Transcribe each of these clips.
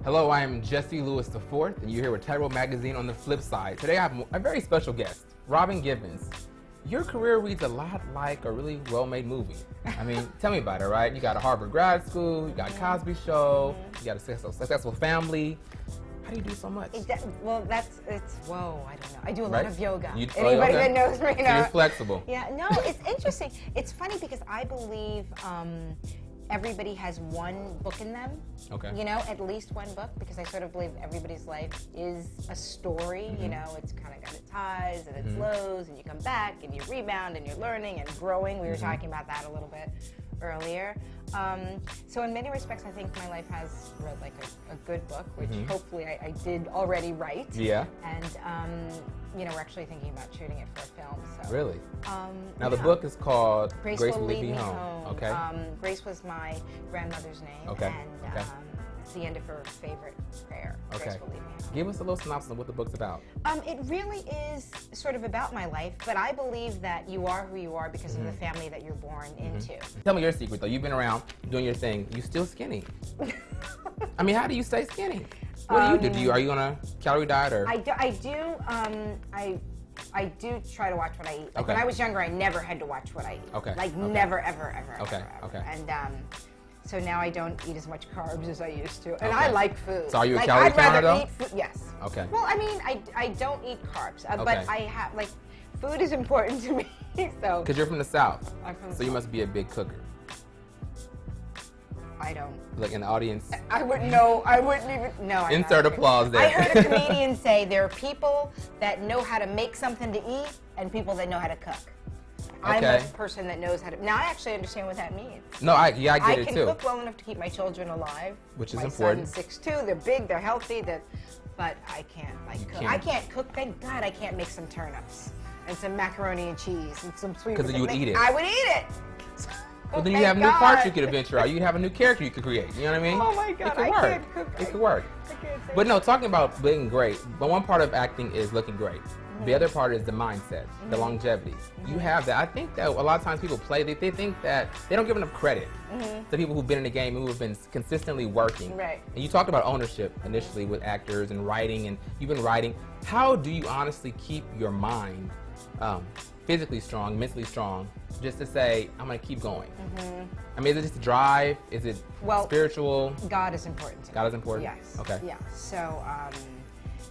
Hello, I am Jesse Lewis IV, and you're here with Tightrope Magazine on the flip side. Today I have a very special guest, Robin Givens. Your career reads a lot like a really well-made movie. I mean, tell me about it, right? You got a Harvard grad school, you got Cosby Show, you got a successful family. How do you do so much? Whoa, I don't know. I do a lot Right? of yoga. You- Anybody okay. that knows me So knows. you're flexible. Yeah, no, it's interesting. It's funny because I believe everybody has one book in them. Okay. You know, at least one book, because I sort of believe everybody's life is a story. You know, it's kind of got its highs and its lows, and you come back and you rebound and you're learning and growing. We were talking about that a little bit earlier. So in many respects, I think my life has read like a good book, which hopefully I did already write. Yeah. And you know, we're actually thinking about shooting it for a film. So Really? Now yeah. the book is called Grace Will Lead Me Home. Okay. Grace was my grandmother's name. Okay. And Okay. it's the end of her favorite prayer. Okay. Grace will lead me home. Give us a little synopsis of what the book's about. It really is sort of about my life, but I believe that you are who you are because of the family that you're born into. Tell me your secret, though. You've been around doing your thing. You still skinny. I mean, how do you stay skinny? What do you do? Are you on a calorie diet or? I do try to watch what I eat. Like Okay. when I was younger, I never had to watch what I eat. Okay. Like Okay. never, ever, ever, Okay. ever, ever. Okay. And so now I don't eat as much carbs as I used to. And Okay. I like food. So are you a like, calorie I'd rather counter, though? eat food. Yes. Okay. Well, I mean, I don't eat carbs, Okay. but I have, like, food is important to me. So Because you're from the South. I'm from the So you South. must be a big cooker. I don't. Like in the audience. I wouldn't know. I wouldn't even know. I'm Insert not- applause there. I heard a comedian say there are people that know how to make something to eat and people that know how to cook. I'm Okay. a person that knows how to. Now I actually understand what that means. No, I get I it can too. cook well enough to keep my children alive. Which is my important. son's 6'2", they're big, they're healthy, but I can't cook. can't. I can't cook. Thank God I can't make some turnips and some macaroni and cheese and some sweet. 'Cause you would eat it. I would eat it. Well, then you Thank have new parts you God. could venture out. You have a new character you could create. You know what I mean? Oh my God, it could I work. can't cook. It could work. I can't say But no, talking about being great, but one part of acting is looking great. The other part is the mindset, the longevity. You have that. I think that a lot of times people play, they think that they don't give enough credit to people who've been in the game and who have been consistently working. Right. And you talked about ownership initially with actors and writing, and you've been writing. How do you honestly keep your mind physically strong, mentally strong, just to say, I'm going to keep going? I mean, is it just a drive? Is it spiritual? God is important to me. God is important? Yes. Okay. Yeah. So,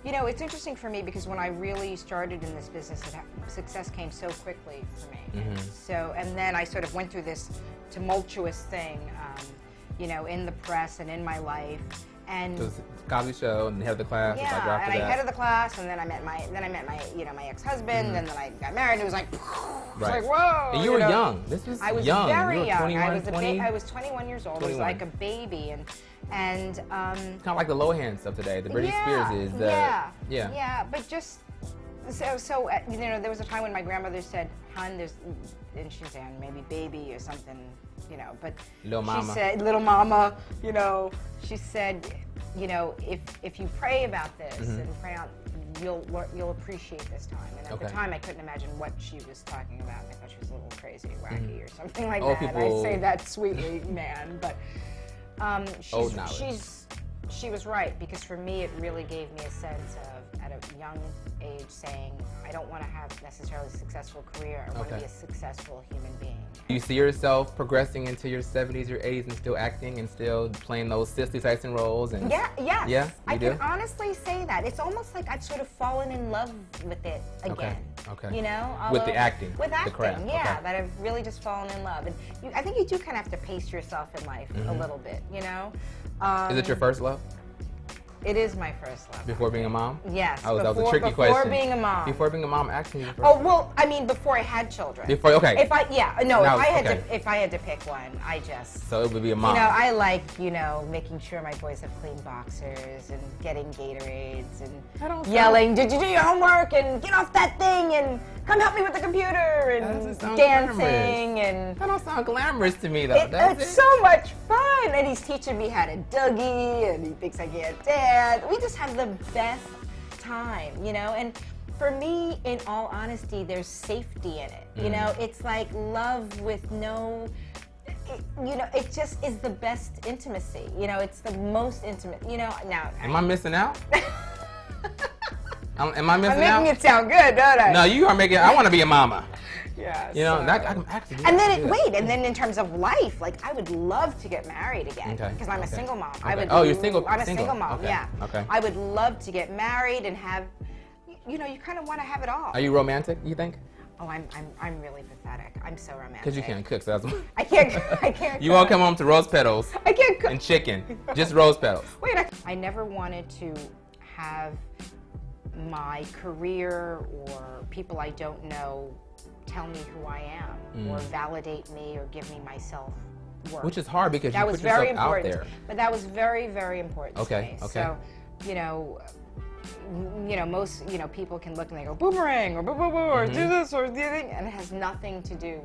you know, it's interesting for me because when I really started in this business, success came so quickly for me. So, and then I sort of went through this tumultuous thing, you know, in the press and in my life. And So it's Cosby Show and the head of the class. yeah, like after and I that. headed the class, and then I met my, you know, my ex-husband, and then I got married, and it was like, Right. like whoa. And you were know? young. This was I was young. very You were young. 21, I was 20? I was 21 years old. I was 21. like a baby, and Kind of like the Lohan stuff today. The Britney yeah, Spears is the yeah. But just so you know, there was a time when my grandmother said, "Hun, there's," and she said maybe baby or something, you know. But Little mama. she said, "Little mama," you know. She said, you know, if you pray about this and pray out, you'll appreciate this time. And at the time, I couldn't imagine what she was talking about. I thought she was a little crazy, wacky, or something like Old that. people- I say that sweetly, man, but Old knowledge. she was right, because for me it really gave me a sense of, at a young age, saying I don't want to have necessarily a successful career. I want to be a successful human being. Do you see yourself progressing into your 70s, your 80s, and still acting and still playing those Cicely Tyson roles? And Yes. Yeah, I you do? can honestly say that. It's almost like I've sort of fallen in love with it again. Okay. You know? With the acting, With the acting, craft, yeah. okay. That I've really just fallen in love. And I think you do kind of have to pace yourself in life a little bit, you know? Is it your first love? It is my first love. Before being a mom? Yes. Oh, that was a tricky before question. being a mom. Before being a mom, acting was your first Oh well, I mean, before I had children. Before, okay. If I Now, if I had to pick one, I just. So it would be a mom. You know, I like, you know, making sure my boys have clean boxers and getting Gatorades and yelling, "Did you do your homework?" and "Get off that thing!" and "Come help me with the computer!" and doesn't sound dancing glamorous. and. That don't sound glamorous to me, though. It's so much fun, and he's teaching me how to Dougie, and he thinks I can't dance. We just have the best time, you know. And for me, in all honesty, there's safety in it. You know, it's like love with no. you know, it just is the best intimacy. You know, it's the most intimate. You know, now. Am I missing out? Am I missing out? I'm making it sound good, don't I? No, you are making. I want to be a mama. Yeah. You know, so. that I can actually do And that. then and then in terms of life, like I would love to get married again because I'm a single mom. Okay. I would. Oh, you're single. I'm a single mom. Okay. Yeah. Okay. I would love to get married and have. You know, you kind of want to have it all. Are you romantic? You think? Oh, I'm really pathetic. I'm so romantic. Because you can't cook. So that's I can't. You won't come home to rose petals. I can't cook. And chicken. Just rose petals. Wait, I never wanted to have my career or people I don't know tell me who I am or validate me or give me my self-worth. Which is hard because that you was put yourself very out important. there. But that was very, very important to me. Okay. So, you know, most, people can look and they go, boomerang, or boo boo boo, or do this, or do that, and it has nothing to do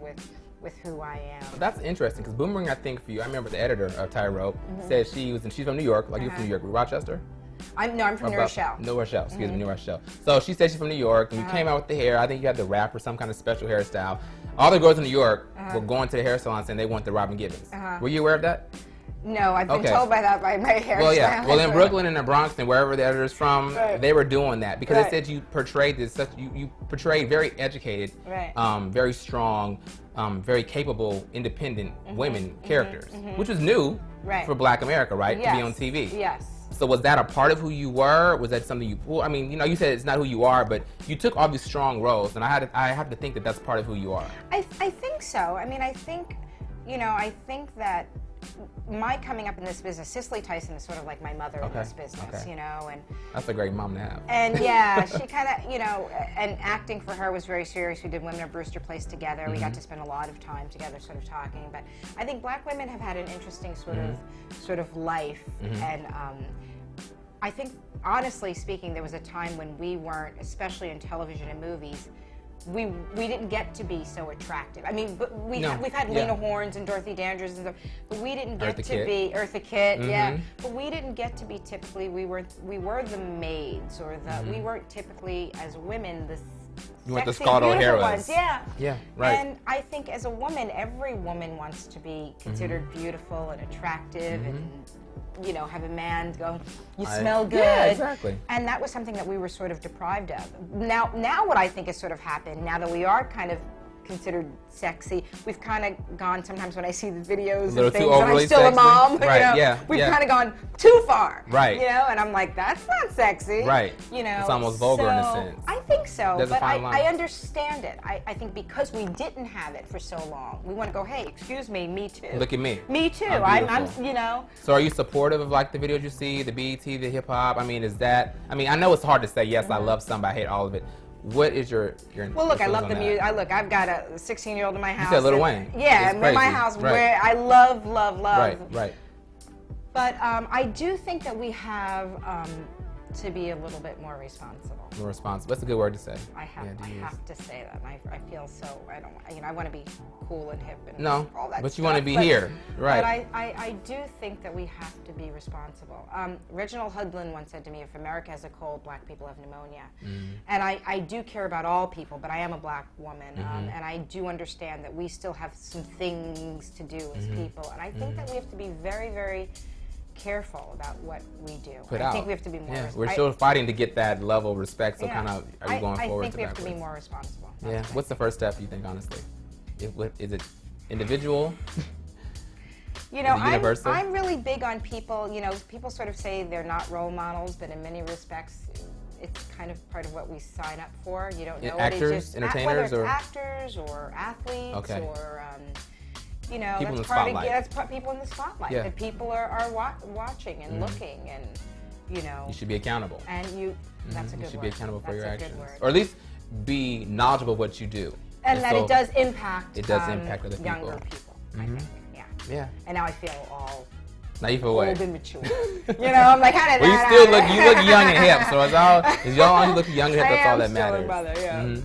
with who I am. That's interesting because Boomerang, I think for you, I remember the editor of Tyro said she's from New York, like you're from New York, Rochester? I'm from New Rochelle. New Rochelle, excuse me, New Rochelle. So she said she's from New York, and you came out with the hair. I think you had the wrap or some kind of special hairstyle. All the girls in New York were going to the hair salon saying they want the Robin Givens. Were you aware of that? No, I've been told by that by my hairstyle. Well, yeah. Well, in Brooklyn and the Bronx and wherever the editor's from, they were doing that because they said you portrayed this. You portrayed very educated, very strong, very capable, independent women characters, which was new for Black America, right? Yes. To be on TV. Yes. So was that a part of who you were? Was that something you? Well, I mean, you said it's not who you are, but you took all these strong roles, and I have to think that that's part of who you are. I think so. I mean, I think that my coming up in this business, Cicely Tyson is sort of like my mother in this business, and that's a great mom to have. And yeah, she kind of, and acting for her was very serious. We did Women of Brewster Place together. We got to spend a lot of time together, sort of talking. But I think Black women have had an interesting sort of life, and I think, honestly speaking, there was a time when we weren't, especially in television and movies. We didn't get to be so attractive. I mean, but we've had Lena Hornes and Dorothy Dandridge and stuff, but we didn't get to be Eartha Kitt, But we didn't get to be typically. We were the maids, or we weren't typically as women the sexy, beautiful ones. Yeah, right. And I think as a woman, every woman wants to be considered beautiful and attractive and. Have a man go, you smell good. Yeah, exactly. And that was something that we were sort of deprived of. Now what I think has sort of happened, now that we are kind of considered sexy, we've kind of gone, sometimes when I see the videos and things, and I'm still a mom, we've kind of gone too far. Right. And I'm like, that's not sexy. Right. It's almost vulgar in a sense. I think so, There's but I understand it. I think because we didn't have it for so long, we want to go, hey, excuse me, me too. Look at me. Me too. I'm So are you supportive of like the videos you see, the BET, the hip hop? I mean, I know it's hard to say, yes, I love some, I hate all of it. What is your Well, look, I love the music. I've got a 16-year-old in my house. You said Lil Wayne. Yeah, in my house where I love. Right. But I do think that we have to be a little bit more responsible. More responsible. That's a good word to say. I have to say that. I feel so. I want to be cool and hip and all that. But you want to be here, right? But I do think that we have to be responsible. Reginald Hudlin once said to me, "If America has a cold, Black people have pneumonia." And I do care about all people, but I am a Black woman, and I do understand that we still have some things to do as people. And I think that we have to be very, very careful about what we do. I think we have to be more. We're still fighting to get that level of respect. So kind of, are you going forward? I think we have to be more responsible. Yeah. What's the first step you think, honestly? Is it individual? I'm really big on people. People sort of say they're not role models, but in many respects, it's kind of part of what we sign up for. You don't know actors, entertainers, whether it's actors or athletes or. People that's people in the spotlight. Yeah. That people are watching and looking, and you should be accountable. And that's a good word. You should be accountable for your actions, or at least be knowledgeable of what you do. And that it does impact. It does impact other people. Younger people. I think. Yeah. And now I feel all. Now you feel old and mature. I'm like kind of. Well, you look young and hip. So as long as you look young and hip, that's all that matters. Still a mother, yeah.